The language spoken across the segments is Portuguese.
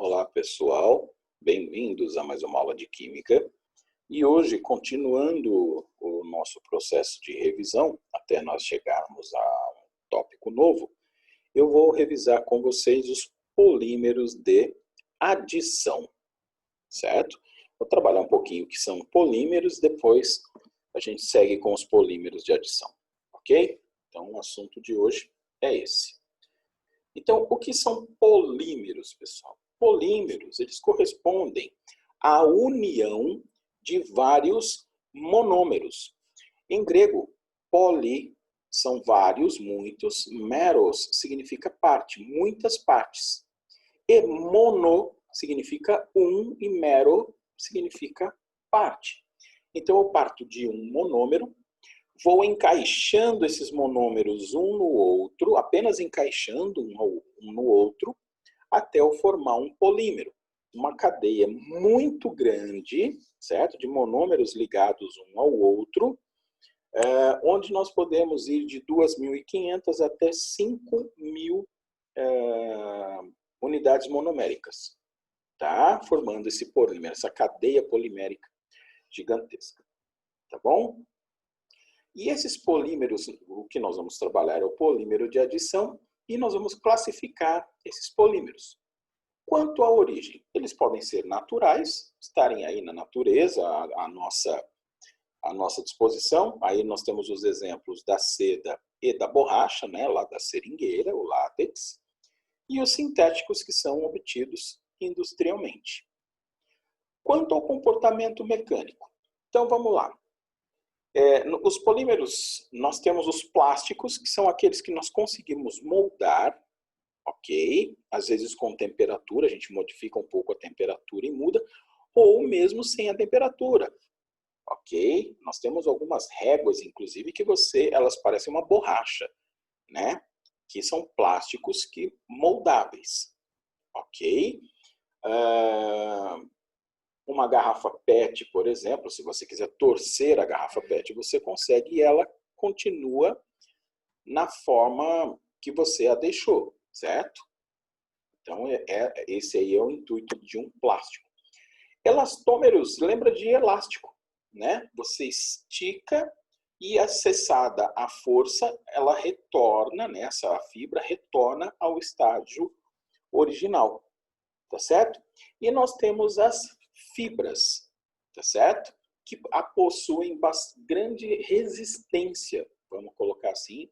Olá, pessoal. Bem-vindos a mais uma aula de Química. E hoje, continuando o nosso processo de revisão, até nós chegarmos a um tópico novo, eu vou revisar com vocês os polímeros de adição, certo? Vou trabalhar um pouquinho o que são polímeros, depois a gente segue com os polímeros de adição, ok? Então, o assunto de hoje é esse. Então, o que são polímeros, pessoal? Polímeros, eles correspondem à união de vários monômeros. Em grego, poli são vários, muitos, meros significa parte, muitas partes. E mono significa um e mero significa parte. Então, eu parto de um monômero, vou encaixando esses monômeros um no outro, apenas encaixando um no outro, até eu formar um polímero. Uma cadeia muito grande, certo? De monômeros ligados um ao outro, onde nós podemos ir de 2.500 até 5.000 unidades monoméricas, tá? Formando esse polímero, essa cadeia polimérica gigantesca, tá bom? E esses polímeros, o que nós vamos trabalhar é o polímero de adição e nós vamos classificar esses polímeros. Quanto à origem, eles podem ser naturais, estarem aí na natureza, à nossa disposição. Aí nós temos os exemplos da seda e da borracha, né, lá da seringueira, o látex, e os sintéticos que são obtidos industrialmente. Quanto ao comportamento mecânico, então vamos lá. Os polímeros, nós temos os plásticos, que são aqueles que nós conseguimos moldar, ok? Às vezes com temperatura, a gente modifica um pouco a temperatura e muda, ou mesmo sem a temperatura, ok? Nós temos algumas réguas, inclusive, que elas parecem uma borracha, né? Que são plásticos moldáveis, ok? Uma garrafa PET, por exemplo, se você quiser torcer a garrafa PET, você consegue e ela continua na forma que você a deixou, certo? Então, esse aí é o intuito de um plástico. Elastômeros, lembra de elástico, né? Você estica e, acessada a força, ela retorna, né? Essa fibra retorna ao estágio original, tá certo? E nós temos as fibras, tá certo? Que possuem grande resistência, vamos colocar assim,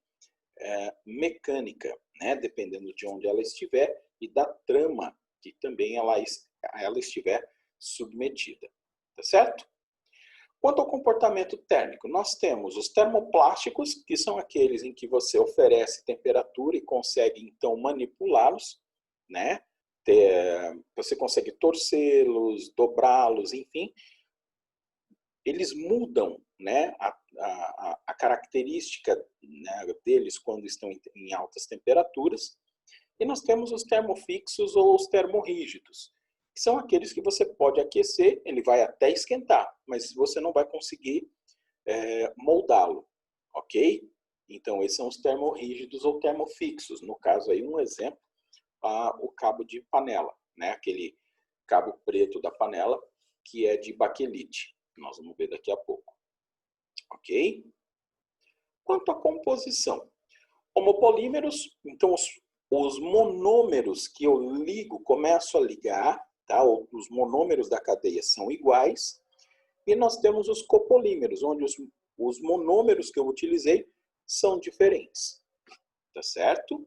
mecânica, né? Dependendo de onde ela estiver e da trama que também ela estiver submetida, tá certo? Quanto ao comportamento térmico, nós temos os termoplásticos, que são aqueles em que você oferece temperatura e consegue então manipulá-los, né? Você consegue torcê-los, dobrá-los, enfim. Eles mudam, né, a característica, né, deles quando estão em altas temperaturas. E nós temos os termofixos ou os termorrígidos, que são aqueles que você pode aquecer, ele vai até esquentar, mas você não vai conseguir moldá-lo, ok? Então, esses são os termorrígidos ou termofixos. No caso aí, um exemplo, o cabo de panela, né? Aquele cabo preto da panela que é de baquelite. Nós vamos ver daqui a pouco, ok? Quanto à composição, homopolímeros, então os monômeros que eu ligo, começo a ligar, tá? Os monômeros da cadeia são iguais, e nós temos os copolímeros, onde os monômeros que eu utilizei são diferentes, tá certo?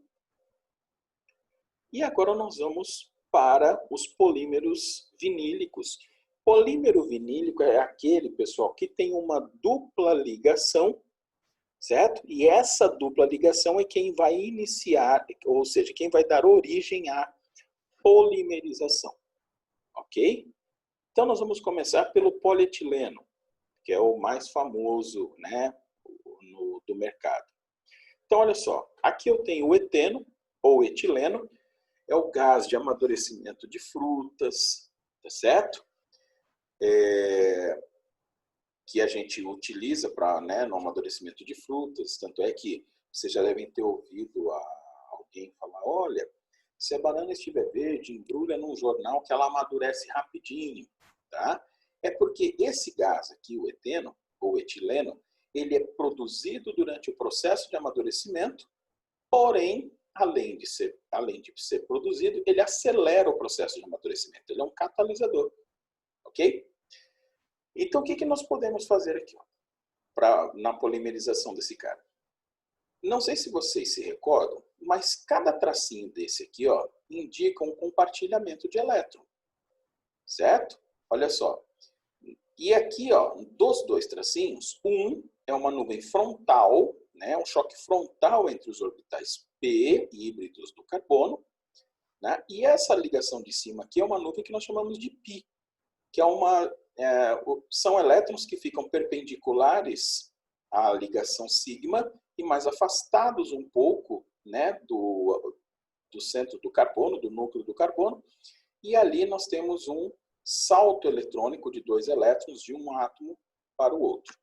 E agora nós vamos para os polímeros vinílicos. Polímero vinílico é aquele, pessoal, que tem uma dupla ligação, certo? E essa dupla ligação é quem vai iniciar, ou seja, quem vai dar origem à polimerização, ok? Então nós vamos começar pelo polietileno, que é o mais famoso, né, do mercado. Então olha só, aqui eu tenho o eteno ou etileno, é o gás de amadurecimento de frutas, tá certo? Que a gente utiliza para, né, no amadurecimento de frutas. Tanto é que vocês já devem ter ouvido alguém falar, olha, Se a banana estiver verde, embrulha num jornal que ela amadurece rapidinho, tá? É porque esse gás aqui, o eteno, ou etileno, ele é produzido durante o processo de amadurecimento, porém, além de ser produzido, ele acelera o processo de amadurecimento. Ele é um catalisador, ok? Então, o que nós podemos fazer aqui na polimerização desse cara? Não sei se vocês se recordam, mas cada tracinho desse aqui, ó, indica um compartilhamento de elétron, certo? Olha só. E aqui, ó, dos dois tracinhos, um é uma nuvem frontal, né, um choque frontal entre os orbitais p híbridos do carbono, né? E essa ligação de cima aqui é uma nuvem que nós chamamos de π, que são elétrons que ficam perpendiculares à ligação sigma e mais afastados um pouco, né, do centro do carbono, do núcleo do carbono, e ali nós temos um salto eletrônico de 2 elétrons de um átomo para o outro.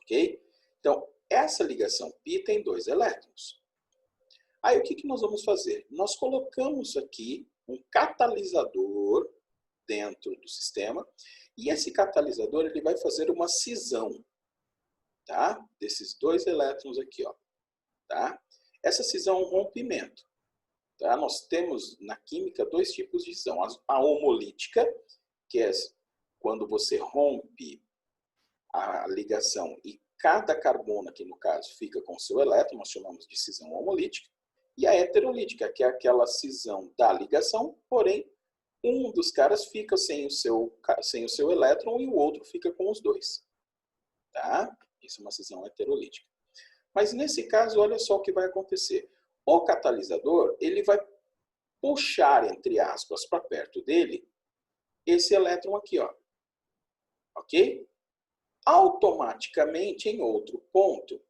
Ok? Então, essa ligação π tem 2 elétrons. Aí, o que nós vamos fazer? Nós colocamos aqui um catalisador dentro do sistema, e esse catalisador ele vai fazer uma cisão, tá? Desses 2 elétrons aqui, ó, tá? Essa cisão é um rompimento. Tá? Nós temos na química 2 tipos de cisão. A homolítica, que é quando você rompe a ligação e cada carbono, aqui no caso, fica com o seu elétron, nós chamamos de cisão homolítica. E a heterolítica, que é aquela cisão da ligação, porém, um dos caras fica sem o seu elétron e o outro fica com os 2. Tá? Isso é uma cisão heterolítica. Mas nesse caso, olha só o que vai acontecer. O catalisador, ele vai puxar, entre aspas, para perto dele, esse elétron aqui, ó. Ok? Automaticamente, em outro ponto,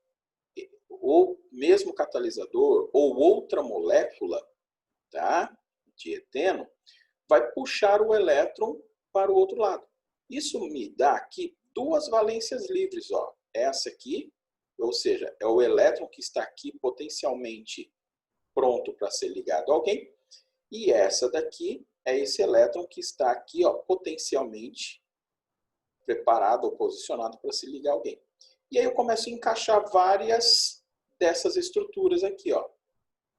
o mesmo catalisador ou outra molécula, tá, de eteno, vai puxar o elétron para o outro lado. Isso me dá aqui 2 valências livres, ó. Essa aqui, ou seja, é o elétron que está aqui potencialmente pronto para ser ligado a alguém. E essa daqui é esse elétron que está aqui, ó, potencialmente preparado ou posicionado para se ligar a alguém. E aí eu começo a encaixar várias dessas estruturas aqui, ó.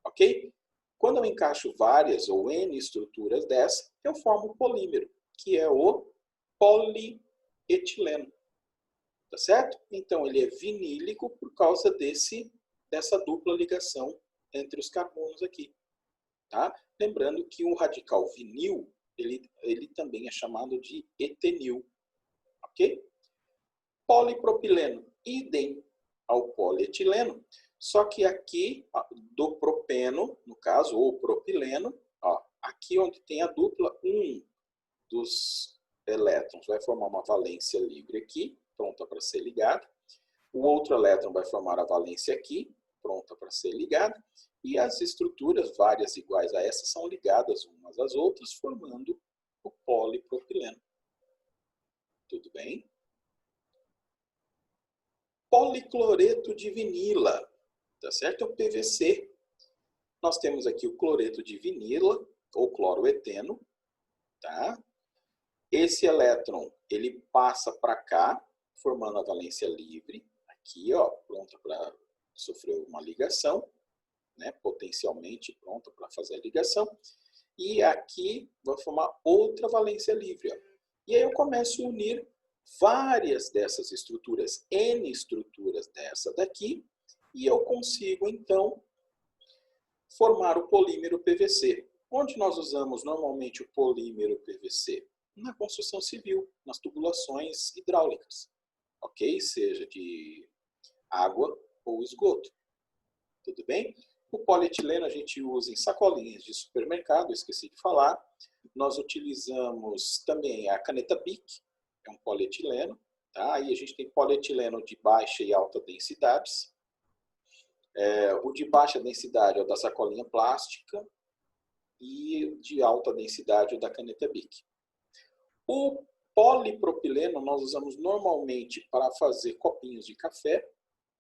Ok? Quando eu encaixo várias ou N estruturas dessa, eu formo um polímero, que é o polietileno. Tá certo? Então ele é vinílico por causa dessa dupla ligação entre os carbonos aqui. Tá? Lembrando que o radical vinil, ele também é chamado de etenil. Ok? Polipropileno, idem ao polietileno, só que aqui do propeno, no caso, ou propileno, ó, aqui onde tem a dupla, um dos elétrons vai formar uma valência livre aqui, pronta para ser ligada. O outro elétron vai formar a valência aqui, pronta para ser ligada. E as estruturas, várias iguais a essa, são ligadas umas às outras, formando o polipropileno. Tudo bem? Policloreto de vinila, tá certo? É o PVC. Nós temos aqui o cloreto de vinila, ou cloroeteno, tá? Esse elétron, ele passa para cá, formando a valência livre, aqui, ó, pronta para sofrer uma ligação, né? Potencialmente pronta para fazer a ligação. E aqui vai formar outra valência livre, ó. E aí eu começo a unir várias dessas estruturas, N estruturas dessa daqui, e eu consigo, então, formar o polímero PVC. Onde nós usamos normalmente o polímero PVC? Na construção civil, nas tubulações hidráulicas, ok? Seja de água ou esgoto. Tudo bem? O polietileno a gente usa em sacolinhas de supermercado, esqueci de falar. Nós utilizamos também a caneta Bic, é um polietileno. Tá? Aí a gente tem polietileno de baixa e alta densidades. O de baixa densidade é o da sacolinha plástica e de alta densidade é o da caneta Bic. O polipropileno nós usamos normalmente para fazer copinhos de café,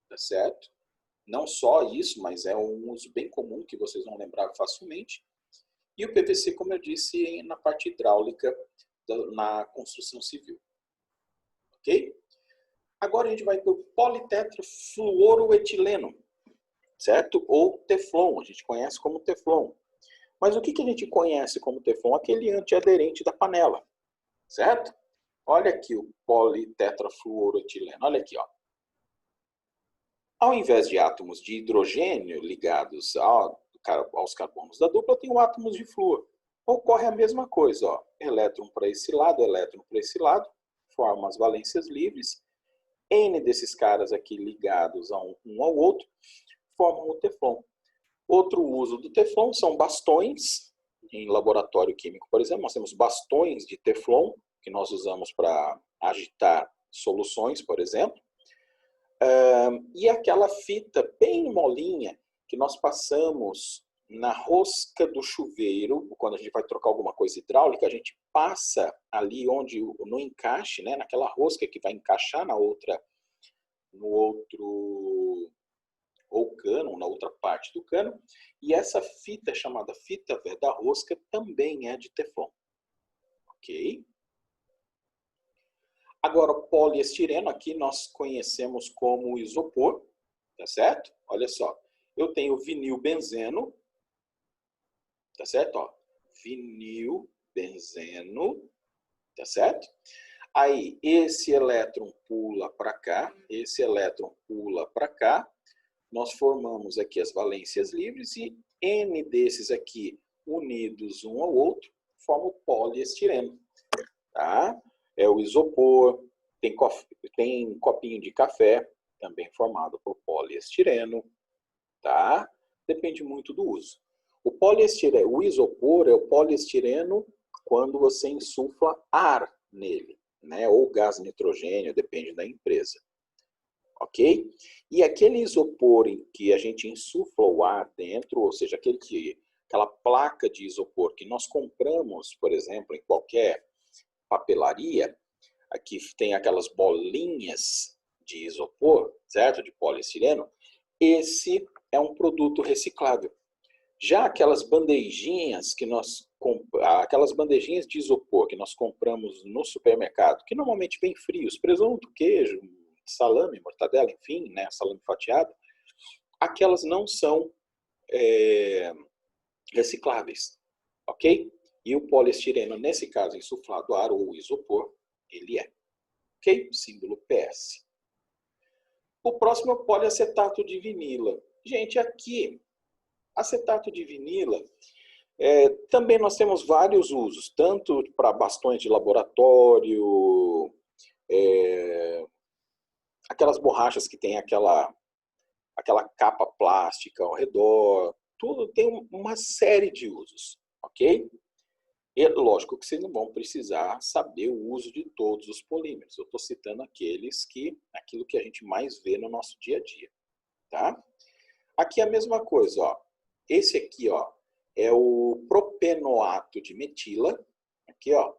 tá certo? Não só isso, mas é um uso bem comum que vocês vão lembrar facilmente. E o PVC, como eu disse, na parte hidráulica, na construção civil. Ok? Agora a gente vai para o politetrafluoroetileno, certo? Ou Teflon, a gente conhece como Teflon. Mas o que a gente conhece como Teflon? Aquele antiaderente da panela, certo? Olha aqui o politetrafluoroetileno, olha aqui, ó. Ao invés de átomos de hidrogênio ligados aos carbonos da dupla, tem átomos de flúor. Ocorre a mesma coisa, ó. Elétron para esse lado, forma as valências livres. N desses caras aqui ligados a um ao outro, formam o Teflon. Outro uso do Teflon são bastões. Em laboratório químico, por exemplo, nós temos bastões de Teflon, que nós usamos para agitar soluções, por exemplo. E aquela fita bem molinha que nós passamos na rosca do chuveiro, quando a gente vai trocar alguma coisa hidráulica, a gente passa ali onde no encaixe, né, naquela rosca que vai encaixar no outro ou cano, na outra parte do cano, e essa fita chamada fita veda-rosca também é de Teflon. Ok? Agora, o poliestireno aqui nós conhecemos como isopor, tá certo? Olha só, eu tenho vinilbenzeno, tá certo? Ó, vinilbenzeno, tá certo? Aí, esse elétron pula para cá, esse elétron pula para cá, nós formamos aqui as valências livres e N desses aqui unidos um ao outro formam o poliestireno. Tá? É o isopor, tem copinho de café, também formado por poliestireno. Tá? Depende muito do uso. O isopor é o poliestireno quando você insufla ar nele, né? Ou gás nitrogênio, depende da empresa. Ok? E aquele isopor em que a gente insufla o ar dentro, ou seja, aquela placa de isopor que nós compramos, por exemplo, em qualquer papelaria, aqui tem aquelas bolinhas de isopor, certo? De poliestireno, esse é um produto reciclável. Já aquelas bandejinhas aquelas bandejinhas de isopor que nós compramos no supermercado, que normalmente vem frios, presunto, queijo, salame, mortadela, enfim, né, salame fatiado, aquelas não são recicláveis, ok? E o poliestireno, nesse caso, insuflado ar ou isopor, ele é. Ok? Símbolo PS. O próximo é o poliacetato de vinila. Gente, aqui, acetato de vinila, também nós temos vários usos, tanto para bastões de laboratório, aquelas borrachas que tem aquela capa plástica ao redor, tudo tem uma série de usos, ok? E lógico que vocês não vão precisar saber o uso de todos os polímeros. Eu estou citando aquilo que a gente mais vê no nosso dia a dia, tá? Aqui é a mesma coisa, ó. Esse aqui, ó, é o propenoato de metila. Aqui, ó,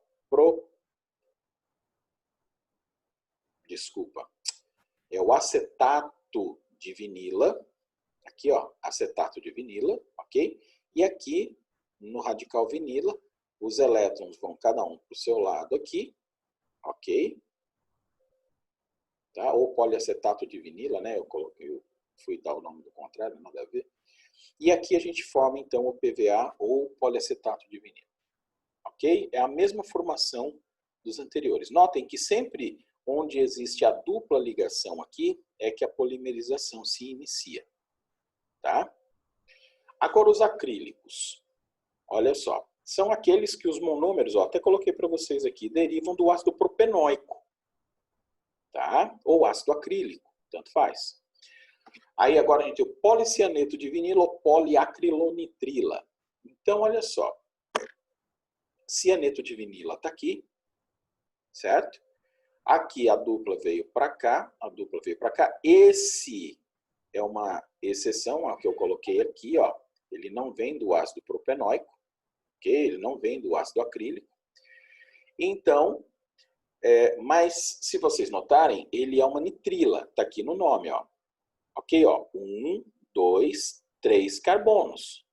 é o acetato de vinila. Aqui, ó, acetato de vinila, ok? E aqui, no radical vinila, os elétrons vão cada um para o seu lado aqui, ok? Tá? Ou poliacetato de vinila, né? Eu fui dar o nome do contrário, nada a ver. E aqui a gente forma, então, o PVA ou poliacetato de vinila. Ok? É a mesma formação dos anteriores. Notem que sempre onde existe a dupla ligação aqui, é que a polimerização se inicia. Tá? Agora os acrílicos. Olha só. São aqueles que os monômeros, ó, até coloquei para vocês aqui, derivam do ácido propenóico. Tá? Ou ácido acrílico, tanto faz. Aí agora a gente tem o policianeto de vinilo ou poliacrilonitrila. Então, olha só. Cianeto de vinila está aqui, certo? Aqui a dupla veio para cá, a dupla veio para cá. Esse é uma exceção, a que eu coloquei aqui, ó. Ele não vem do ácido propenóico, ok? Ele não vem do ácido acrílico. Então, mas se vocês notarem, ele é uma nitrila, está aqui no nome, ó. Ok, ó. 1, 2, 3 carbonos.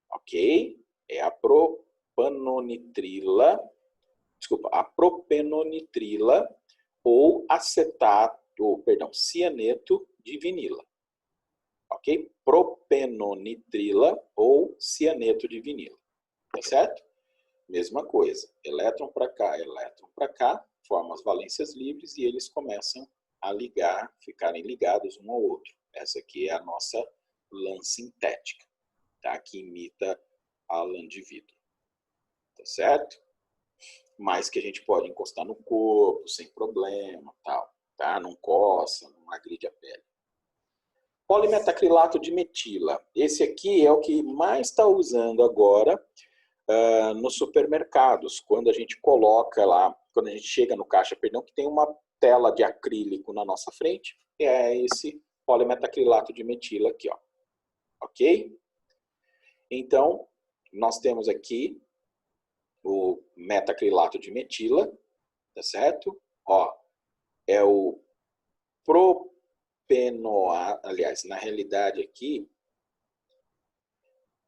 Ok? É a propanonitrila, desculpa, a propenonitrila ou cianeto de vinila. Ok? Propenonitrila ou cianeto de vinila. Tá certo? Mesma coisa. Elétron para cá, formam as valências livres e eles começam a ligar, ficarem ligados um ao outro. Essa aqui é a nossa lã sintética, tá? Que imita a lã de vidro. Tá certo? Mas que a gente pode encostar no corpo sem problema, tal, tá? Não coça, não agride a pele. Polimetacrilato de metila. Esse aqui é o que mais está usando agora nos supermercados. Quando a gente coloca lá, quando a gente chega no caixa, perdão, que tem uma tela de acrílico na nossa frente, é esse polimetacrilato de metila aqui, ó. Ok? Então, nós temos aqui o metacrilato de metila, tá certo? Ó, é o propenoato, aliás, na realidade aqui,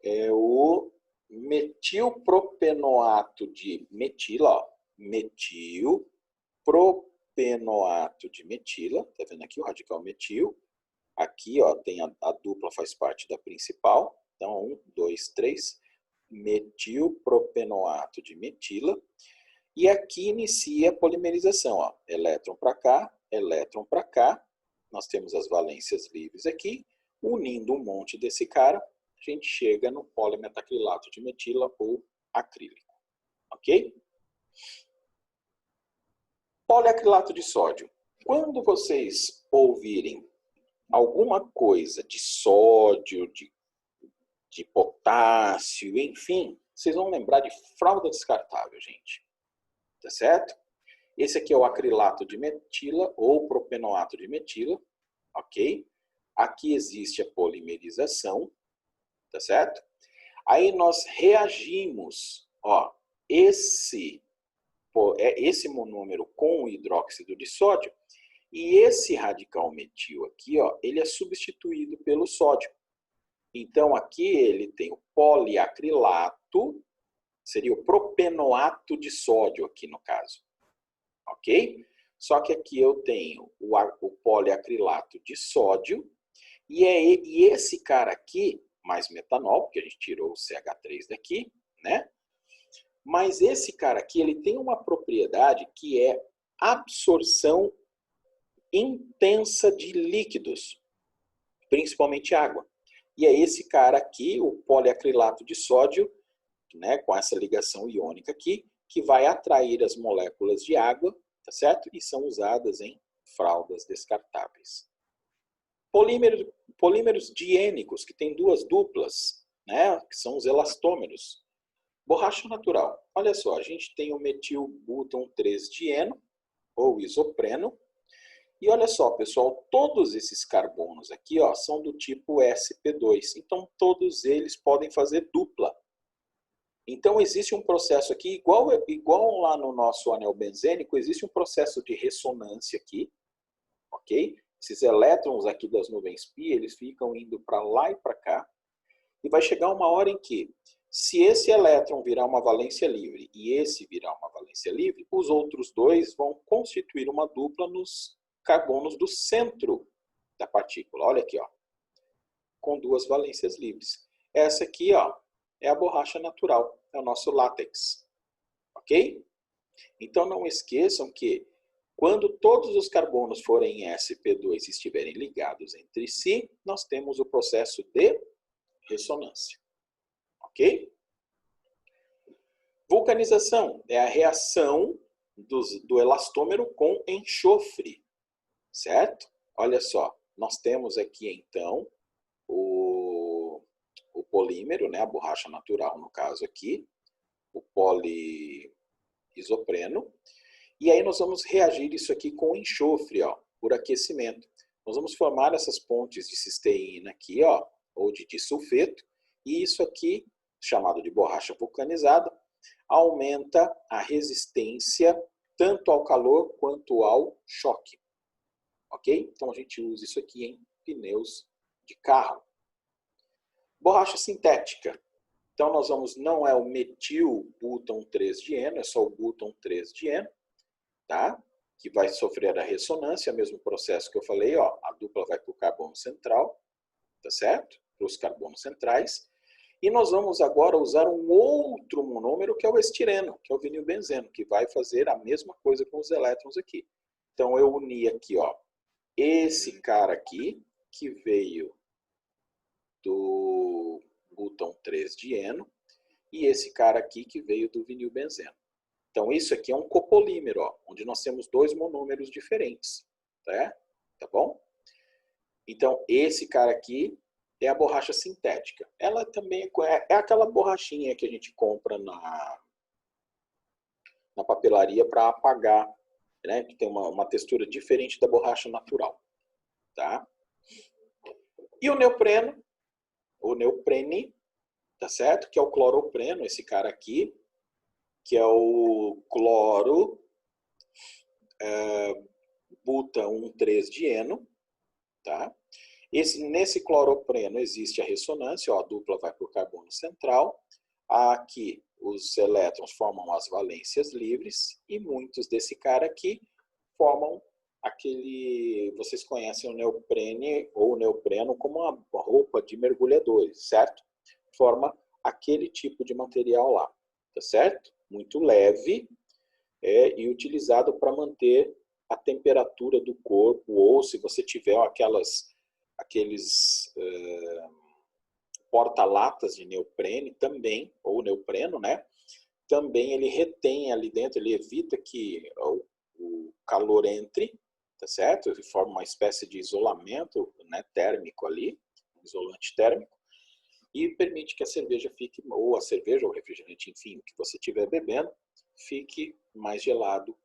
é o metilpropenoato de metila, ó, metilpropenoato de metila, tá vendo aqui o radical metil? Aqui, ó, tem a dupla faz parte da principal, então 1, 2, 3, metilpropenoato de metila. E aqui inicia a polimerização, ó, elétron para cá, nós temos as valências livres aqui, unindo um monte desse cara, a gente chega no polimetacrilato de metila ou acrílico, ok? Poliacrilato de sódio. Quando vocês ouvirem alguma coisa de sódio, de potássio, enfim, vocês vão lembrar de fralda descartável, gente. Tá certo? Esse aqui é o acrilato de metila ou propenoato de metila, ok? Aqui existe a polimerização, tá certo? Aí nós reagimos, ó, esse monômero com o hidróxido de sódio e esse radical metil aqui, ó, ele é substituído pelo sódio. Então aqui ele tem o poliacrilato, seria o propenoato de sódio aqui no caso, ok? Só que aqui eu tenho o poliacrilato de sódio e esse cara aqui, mais metanol, porque a gente tirou o CH3 daqui, né? Mas esse cara aqui, ele tem uma propriedade que é absorção intensa de líquidos, principalmente água. E é esse cara aqui, o poliacrilato de sódio, né, com essa ligação iônica aqui, que vai atrair as moléculas de água, tá certo? E são usadas em fraldas descartáveis. Polímeros diênicos, que tem duas duplas, né, que são os elastômeros. Borracha natural. Olha só, a gente tem o metilbúton 3-dieno, ou isopreno. E olha só, pessoal, todos esses carbonos aqui, ó, são do tipo sp2. Então, todos eles podem fazer dupla. Então, existe um processo aqui, igual lá no nosso anel benzênico, existe um processo de ressonância aqui, ok? Esses elétrons aqui das nuvens π, eles ficam indo para lá e para cá. E vai chegar uma hora em que, se esse elétron virar uma valência livre e esse virar uma valência livre, os outros dois vão constituir uma dupla nos carbonos do centro da partícula. Olha aqui, ó, com duas valências livres. Essa aqui, ó, é a borracha natural, é o nosso látex. Ok? Então não esqueçam que quando todos os carbonos forem sp2 e estiverem ligados entre si, nós temos o processo de ressonância. Ok? Vulcanização é a reação do elastômero com enxofre, certo? Olha só, nós temos aqui então o polímero, né, a borracha natural no caso aqui, o poliisopreno, e aí nós vamos reagir isso aqui com enxofre, ó, por aquecimento. Nós vamos formar essas pontes de cisteína aqui, ó, ou de disulfeto, e isso aqui, chamado de borracha vulcanizada, aumenta a resistência tanto ao calor quanto ao choque. Ok? Então a gente usa isso aqui em pneus de carro. Borracha sintética. Então, nós vamos, não é o metilbúton 3-dieno, é só o búton 3-dieno, tá? Que vai sofrer a ressonância, mesmo processo que eu falei, ó, a dupla vai para o carbono central, tá certo? Para os carbonos centrais. E nós vamos agora usar um outro monômero, que é o estireno, que é o vinilbenzeno, que vai fazer a mesma coisa com os elétrons aqui. Então, eu uni aqui, ó, esse cara aqui, que veio do búton 3-dieno, e esse cara aqui que veio do vinilbenzeno. Então, isso aqui é um copolímero, ó, onde nós temos dois monômeros diferentes. Tá bom? Então, esse cara aqui é a borracha sintética. Ela também é aquela borrachinha que a gente compra na papelaria para apagar, né? Que tem uma textura diferente da borracha natural. Tá? E o neopreno, o neoprene, tá certo? Que é o cloropreno, esse cara aqui, que é o cloro buta 1,3-dieno, tá? Nesse cloropreno existe a ressonância, ó, a dupla vai para o carbono central, aqui os elétrons formam as valências livres e muitos desse cara aqui formam aquele, vocês conhecem o neoprene ou o neopreno como uma roupa de mergulhadores, certo? Forma aquele tipo de material lá, tá certo? Muito leve e utilizado para manter a temperatura do corpo, ou se você tiver aqueles porta-latas de neoprene também, ou neopreno, né? Também ele retém ali dentro, ele evita que o calor entre, tá certo? Ele forma uma espécie de isolamento, né, térmico ali, um isolante térmico, e permite que a cerveja fique, ou a cerveja ou o refrigerante, enfim, o que você estiver bebendo, fique gelado,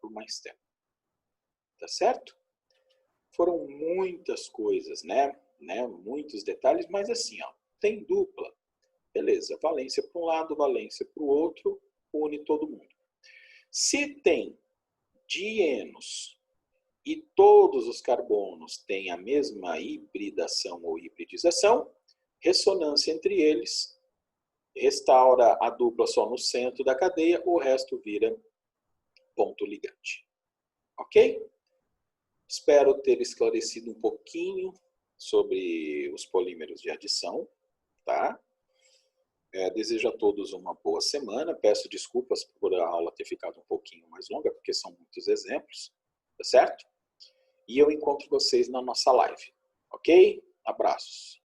por mais tempo. Tá certo? Foram muitas coisas, né? Muitos detalhes, mas assim, ó, tem dupla. Beleza, valência para um lado, valência para o outro, une todo mundo. Se tem dienos e todos os carbonos têm a mesma hibridação ou hibridização, ressonância entre eles restaura a dupla só no centro da cadeia, o resto vira ponto ligante. Ok? Espero ter esclarecido um pouquinho sobre os polímeros de adição, tá? Desejo a todos uma boa semana. Peço desculpas por a aula ter ficado um pouquinho mais longa, porque são muitos exemplos, tá certo? E eu encontro vocês na nossa live, ok? Abraços.